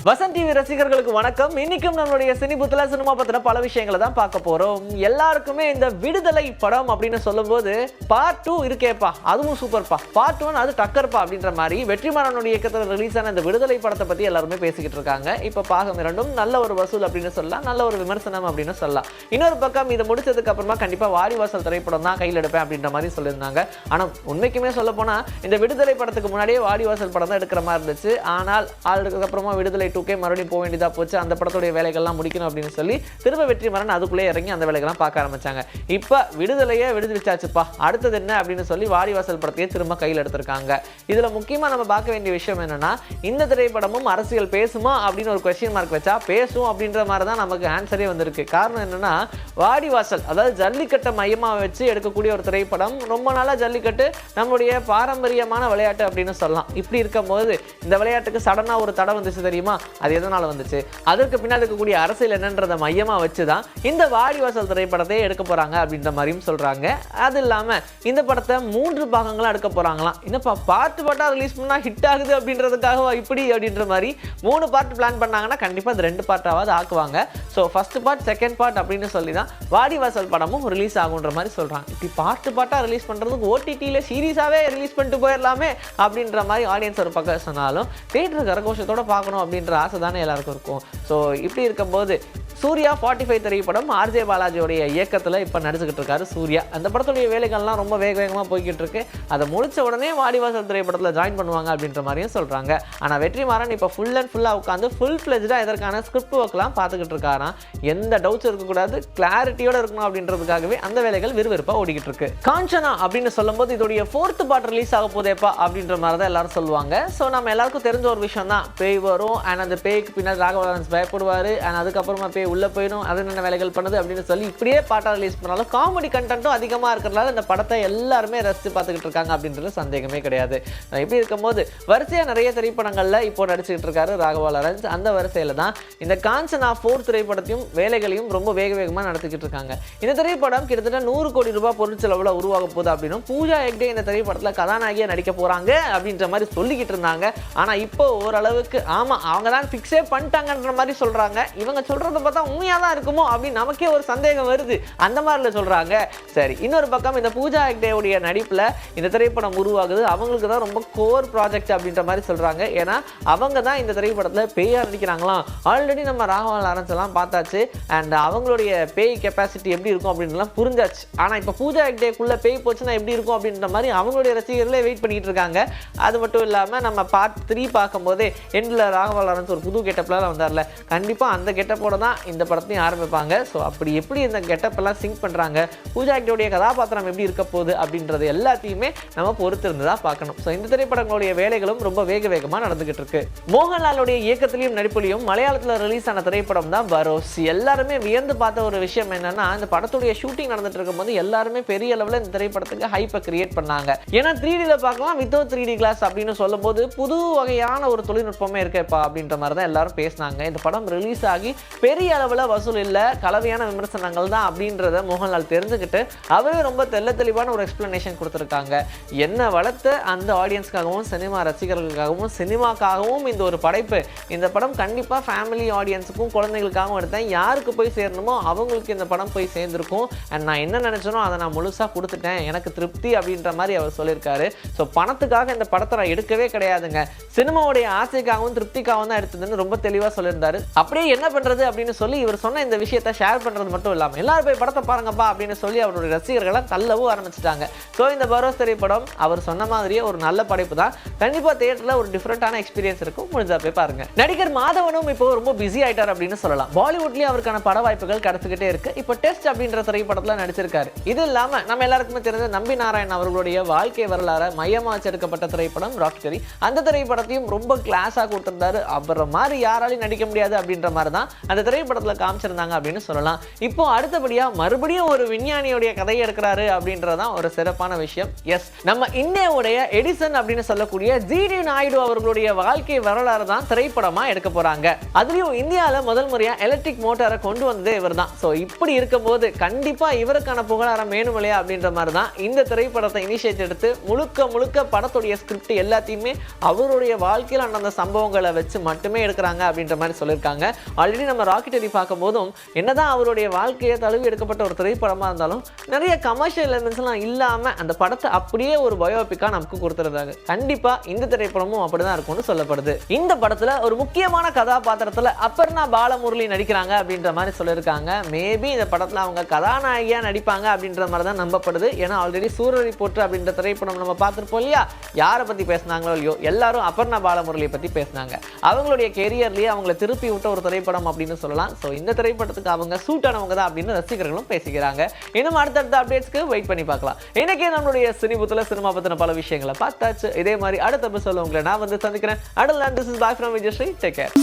Vasanth TV ரசிகர்களுக்கு வணக்கம். இன்னைக்கும் நம்மளுடைய சினிபுத்துல சினிமா பத்தின பல விஷயங்களை தான் பார்க்க போறோம். எல்லாருக்குமே இந்த விடுதலை படம் அப்படின்னு சொல்லும்போது பார்ட் 2 இருக்கேப்பா, அதுவும் சூப்பர்ப்பா, பார்ட் 1 அது டக்கர்ப்பா அப்படின்ற மாதிரி வெற்றிமாறனுடைய இயக்கத்தில் ரிலீஸ் ஆன இந்த விடுதலை படத்தை பத்தி எல்லாருமே பேசிக்கிட்டு இருக்காங்க. இப்ப பாகம் 2 நல்ல ஒரு வசூல் அப்படின்னு சொல்லலாம், நல்ல ஒரு விமர்சனம் அப்படின்னு சொல்லலாம். இன்னொரு பக்கம் இதை முடிச்சதுக்கு அப்புறமா கண்டிப்பா வாடிவாசல் திரைப்படம் தான் கையில் எடுப்பேன் அப்படின்ற மாதிரி சொல்லியிருந்தாங்க. ஆனா உண்மைக்குமே சொல்ல போனா இந்த விடுதலை படத்துக்கு முன்னாடியே வாடிவாசல் படம் தான் எடுக்கிற மாதிரி இருந்துச்சு. ஆனால் அதுக்கப்புறமா விடுதலை 2K மறுபடியும் போக வேண்டியதா போச்சு. அந்த படத்துடைய வேலைகள்லாம் முடிக்கணும் அப்படின்னு சொல்லி திரும்ப வெற்றிமாறன் அதுக்குள்ளே இறங்கி அந்த வேலைகள்லாம் பார்க்க ஆரம்பிச்சாங்க. இப்ப விடுதலையே விடுதலிச்சாச்சுப்பா, அடுத்தது என்ன அப்படின்னு சொல்லி வாடிவாசல் படத்தையே திரும்ப கையில் எடுத்திருக்காங்க. இதுல முக்கியமா நம்ம பார்க்க வேண்டிய விஷயம் என்னன்னா, இந்த திரைப்படமும் அரசியல் பேசுமா அப்படின்னு ஒரு கொஸ்டின் மார்க் வச்சா பேசும் அப்படின்ற மாதிரி தான் நமக்கு ஆன்சரே வந்திருக்கு. காரணம் என்னன்னா, வாடிவாசல் அதாவது ஜல்லிக்கட்டை மையமா வச்சு எடுக்கக்கூடிய ஒரு திரைப்படம். ரொம்ப நாளா ஜல்லிக்கட்டு நம்முடைய பாரம்பரியமான விளையாட்டு அப்படின்னு சொல்லலாம். இப்படி இருக்கும்போது இந்த விளையாட்டுக்கு சடனா ஒரு தடை வந்துச்சு தெரியுமா? அது எதனால வந்துச்சு, அதற்கு பின்னாடி இருக்கக்கூடிய அரசியல் என்னன்றதை மையமா வச்சுதான் இந்த வாடிவாசல் திரைப்படத்தை எடுக்க போறாங்க அப்படின்ற மாதிரியும் சொல்றாங்க. அது இல்லாம இந்த படத்தை 3 பாகங்களா எடுக்க போறாங்களாம். என்னப்பா பார்ட்டா ரிலீஸ் பண்ணா ஹிட் ஆகுது அப்படின்றதுக்காக இப்படி அப்படின்ற மாதிரி 3 பார்ட் பிளான் பண்ணாங்கன்னா கண்டிப்பா அது 2 பார்ட்டாவது ஆக்குவாங்க. So first part second part அப்படின்னு சொல்லி தான் வாடிவாசல் படமும் ரிலீஸ் ஆகுன்ற மாதிரி சொல்றாங்க. இப்படி பார்ட்டா ரிலீஸ் பண்றதுக்கு ஓடிடியில சீரியஸாவே ரிலீஸ் பண்ணிட்டு போயிடலாமே அப்படின்ற மாதிரி ஆடியன்ஸ் ஒரு பக்கம் சொன்னாலும் தியேட்டர் கரகோஷத்தோட பார்க்கணும் அப்படின்ற ஆசை தானே எல்லாருக்கும் இருக்கும். ஸோ இப்படி இருக்கும்போது சூர்யா 45 திரைப்படம் ஆர்ஜே பாலாஜியோடைய இயக்கத்தில் இப்போ நடிச்சுக்கிட்டு இருக்காரு சூர்யா. அந்த படத்துடைய வேலைகள்லாம் ரொம்ப வேகமாக போய்கிட்டு இருக்கு. அதை முடிச்ச உடனே வாடிவாசல் திரைப்படத்தில் ஜாயின் பண்ணுவாங்க அப்படின்ற மாதிரியும் சொல்கிறாங்க. ஆனால் வெற்றிமாறன் இப்போ ஃபுல்லாக உட்காந்து ஃபுல் ஃப்ளெஜ்டாக இதற்கான ஸ்கிரிப்ட் ஒர்க்லாம் பார்த்துக்கிட்டு இருக்காராம். எந்த டவுட்ஸ் இருக்கக்கூடாது, கிளாரிட்டியோட இருக்கணும் அப்படின்றதுக்காகவே அந்த வேலைகள் விறுவிறுப்பாக ஓடிக்கிட்டு இருக்கு. காஞ்சனா அப்படின்னு சொல்லும்போது இதோடைய 4th பார்ட் ரிலீஸ் ஆக போதேப்பா அப்படின்ற மாதிரி தான் எல்லாரும் சொல்லுவாங்க. ஸோ நம்ம எல்லாருக்கும் தெரிஞ்ச ஒரு விஷயம் தான், பேய் வரும் அண்ட் அந்த பேய்க்கு பின்னாடி ராகவலாரன்ஸ் பயப்படுவார் அண்ட் அதுக்கப்புறமா பேய் உள்ள போயிடும், அது என்ன வேலைகள் பண்ணுது அப்படின்னு சொல்லி இப்படியே பாட்டா ரிலீஸ் பண்ணாலும் காமெடி கண்டென்ட்டும் அதிகமாக இருக்கிறதுனால இந்த படத்தை எல்லாருமே ரசித்து பார்த்துக்கிட்டு இருக்காங்க அப்படின்றது சந்தேகமே கிடையாது. இப்படி இருக்கும்போது வரிசையாக நிறைய திரைப்படங்களில் இப்போ நடிச்சுக்கிட்டு இருக்காரு ராகவா லாரன்ஸ். அந்த வரிசையில் தான் இந்த காஞ்சனா 4 திரைப்படத்தையும் வேலைகளையும் ரொம்ப வேகமாக நடத்திக்கிட்டு இருக்காங்க. இந்த திரைப்படம் கிட்டத்தட்ட 100 கோடி ரூபாய் பொருட்செலவில் உருவாக போகுது அப்படின்னும் பூஜா ஹெக்டே இந்த திரைப்படத்தில் கதாநாயகியாக நடிக்க போறாங்க அப்படின்ற மாதிரி சொல்லிக்கிட்டு இருந்தாங்க. ஆனால் இப்போ ஓரளவுக்கு ஆமாம் அவங்க தான் ஃபிக்ஸே பண்ணிட்டாங்கன்ற மாதிரி சொல்றாங்க. இவங்க சொல்றதை பார்த்தா உண்மையாக தான் இருக்குமோ அப்படின்னு நமக்கே ஒரு சந்தேகம் வருது. அந்த மாதிரில சொல்றாங்க. சரி, இன்னொரு பக்கம் இந்த பூஜா ஹெக்டேவுடைய நடிப்பில் இந்த திரைப்படம் உருவாகுது. அவங்களுக்கு தான் ரொம்ப கோர் ப்ராஜெக்ட் அப்படின்ற மாதிரி சொல்றாங்க. ஏன்னா அவங்க தான் இந்த திரைப்படத்தில் பேயா நடிக்கிறாங்களாம். ஆல்ரெடி நம்ம ராகவா லாரன்ஸ் எல்லாம் பார்த்தாச்சு அண்ட் அவங்களுடைய பேய் கெப்பாசிட்டி எப்படி இருக்கும் அப்படின்லாம் புரிஞ்சாச்சு. ஆனால் இப்போ பூஜா ஹெக்டேக்குள்ள பேய் போச்சுன்னா எப்படி இருக்கும் அப்படின்ற மாதிரி அவங்களுடைய ரசிகர்களே வெயிட் பண்ணிட்டு இருக்காங்க. அது மட்டும் இல்லாமல் நம்ம பார்ட் 3 பார்க்கும்போதே எண்டில் ராகவா லாரன்ஸ் ஒரு புது கெட்டப்ல வந்தார்ல, கண்டிப்பாக அந்த கெட்டப்போட தான் இந்த படத்தையும் ஆரம்பிப்பாங்க. ஸோ அப்படி எப்படி இந்த கெட்டப் எல்லாம் சிங்க் பண்ணுறாங்க, பூஜா ஹெக்டேவுடைய கதாபாத்திரம் எப்படி இருக்க போகுது அப்படின்றது எல்லாத்தையுமே நம்ம பொறுத்து இருந்து தான் பார்க்கணும். ஸோ இந்த திரைப்படங்களுடைய வேலைகளும் ரொம்ப வேகமாக நடந்துகிட்டு இருக்கு. மோகன்லாலுடைய இயக்கத்திலையும் நடிப்புலையும் மலையாளத்தில் ரிலீஸ் ஆன திரைப்படம் தான் பரோஸ். எல்லாருமே வியந்து பார்த்த ஒரு விஷயம் என்னன்னா, இந்த படத்துடைய ஷூட்டிங் நடந்துட்டு இருக்கும்போது எல்லாருமே பெரிய அளவில் இந்த திரைப்படத்துக்கு ஹைப்பை கிரியேட் பண்ணாங்க. ஏன்னா 3Dல பார்க்கலாம், வித்தவுட் 3D கிளாஸ் அப்படின்னு சொல்லும் போது புது வகையான ஒரு தொழில்நுட்பமே இருக்கேப்பா அப்படின்ற மாதிரி தான் எல்லாரும் பேசினாங்க. இந்த படம் ரிலீஸ் ஆகி பெரிய அளவில் வசூல் இல்லை, கலவையான விமர்சனங்கள் தான் அப்படின்றத மோகன்லால் தெரிஞ்சுக்கிட்டு அவரே ரொம்ப தெளிவான ஒரு எக்ஸ்பிளனேஷன் கொடுத்துருக்காங்க. என்ன வளர்த்த அந்த ஆடியன்ஸ்க்காகவும் சினிமா ரசிகர்களுக்காகவும் சினிமாக்காகவும் இந்த ஒரு படைப்பு, இந்த படம் கண்டிப்பாக ஃபேமிலி ஆடியன்ஸுக்கும் குழந்தைகளுக்காகவும் எடுத்தேன். யாருக்கு போய் சேரணுமோ அவங்களுக்கு இந்த படம் போய் சேர்ந்துருக்கும் அண்ட் நான் என்ன நினைச்சனோ அதை நான் முழுசாக கொடுத்துட்டேன், எனக்கு திருப்தி அப்படின்ற மாதிரி அவர் சொல்லியிருக்காரு. ஸோ பணத்துக்காக இந்த படத்தை நான் எடுக்கவே கிடையாதுங்க, சினிமாவுடைய ஆசைக்காகவும் திருப்திக்காகவும் தான் எடுத்ததுன்னு ரொம்ப தெளிவாக சொல்லியிருந்தாரு. அப்படியே என்ன பண்றது அப்படின்னு சொல்லி இவர் சொன்ன இந்த விஷயத்தை ஷேர் பண்றது மட்டும் இல்லாமல் எல்லாரும் போய் படத்தை பாருங்கப்பா அப்படின்னு சொல்லி அவருடைய ரசிகர்களை தள்ளவும் ஆரம்பிச்சிட்டாங்க. ஸோ இந்த பரோஸ் திரைப்படம் அவர் சொன்ன மாதிரியே ஒரு நல்ல படைப்பு தான். கண்டிப்பாக தியேட்டரில் ஒரு டிஃப்ரெண்டான எக்ஸ்பீரியன்ஸ் இருக்கும், முடிஞ்சா போய் பாருங்க. நடிகர் மாதவனும் இப்போ ரொம்ப பிஸி ஆயிட்டார் அப்படின்னு சொல்லலாம். பாலிவுட்லேயும் அவருக்கான பட வாய்ப்புகள் கிடைச்சிக்கிட்டே இருக்கு. இப்போ டெஸ்ட் அப்படின்ற திரைப்படத்தில் நடிச்சிருக்காரு. இது இல்லாமல் நம்ம எல்லாருக்குமே தெரிஞ்ச நம்பி நாராயண் அவர்களுடைய வாழ்க்கை வரலாறு மையமாக வச்சு எடுக்கப்பட்ட திரைப்படம் ராக்கெட்டரி. அந்த திரைப்படத்தையும் ரொம்ப கிளாஸாக கொடுத்திருந்தாரு. அப்புறம் மாதிரி யாராலையும் நடிக்க முடியாது அப்படின்ற மாதிரி தான் அந்த திரைப்படம் திரைப்படத்துல காமிச்சிருந்தாங்க அப்படின்னு சொல்லலாம். இப்போ அடுத்தபடியா மறுபடியும் ஒரு விஞ்ஞானியோட கதையை எடுக்கிறாரு அப்படின்றதான் ஒரு சிறப்பான விஷயம். எஸ், நம்ம இந்தியாவுடைய எடிசன் அப்படின்னு சொல்லக்கூடிய ஜிடி நாயுடு அவர்களுடைய வாழ்க்கை வரலாறு தான் திரைப்படமா எடுக்க போறாங்க. அதுலயும் இந்தியால முதல் முறையா எலக்ட்ரிக் மோட்டாரை கொண்டு வந்ததே இவர்தான். சோ இப்படி இருக்கும்போது கண்டிப்பா இவருக்கான புகழாரம் வேணும் இல்லையா அப்படின்ற மாதிரி தான் இந்த திரைப்படத்தை இனிஷியேட் எடுத்து முழுக்க படத்துடைய ஸ்கிரிப்ட் எல்லாத்தையுமே அவருடைய வாழ்க்கையில் நடந்த சம்பவங்களை வச்சு மட்டுமே எடுக்கிறாங்க அப்படின்ற மாதிரி சொல்லியிருக்காங்க. ஆல்ரெடி நம்ம ராக்கெட்டரி பார்க்கும் போதும் என்னதான் அவருடைய வாழ்க்கையை தழுவி எடுக்கப்பட்ட ஒரு திரைப்படமா இருந்தாலும் நிறைய கமர்ஷியல் எலிமெண்ட்ஸ் எல்லாம் இல்லாம அந்த படத்தை அப்படியே ஒரு பயோபிக்கா நமக்கு கொடுத்துருந்தாங்க. கண்டிப்பா இந்த திரைப்படமும் அப்படிதான் இருக்கும்னு சொல்லப்படுது. இந்த படத்துல ஒரு முக்கியமான கதாபாத்திரத்துல அப்பர்ணா பாலமுரளி நடிக்கிறாங்க அப்படின்ற மாதிரி சொல்லியிருக்காங்க. மேபி இந்த படத்துல அவங்க கதாநாயகியா நடிப்பாங்க அப்படின்ற மாதிரி தான் நம்பப்படுது. ஏன்னா ஆல்ரெடி சூரரை போற்று அப்படின்ற திரைப்படம் நம்ம பார்த்துருப்போம் இல்லையா, யாரை பத்தி பேசினாங்களோ இல்லையோ எல்லாரும் அப்பர்ணா பாலமுரளியை பத்தி பேசினாங்க. அவங்களுடைய கெரியர்லயே அவங்களை திருப்பி விட்ட ஒரு திரைப்படம் அப்படின்னு சொல்லலாம். ஸோ இந்த திரைப்படத்துக்கு அவங்க சூட் ஆனவங்க தான் அப்படின்னு ரசிகர்களும் பேசிக்கிறாங்க. இன்னும் அடுத்தடுத்த அப்டேட்ஸ்க்கு வெயிட் பண்ணி பார்க்கலாம். இன்னைக்கே நம்மளுடைய சினிபுத்துல சினிமா பத்தின பல விஷயங்களை பார்த்தாச்சு. இதே மாதிரி அடுத்த எபிசோட்ல உங்களை நான் வந்து சந்திக்கிறேன். Atal this is bye from Vijayasri. Take care.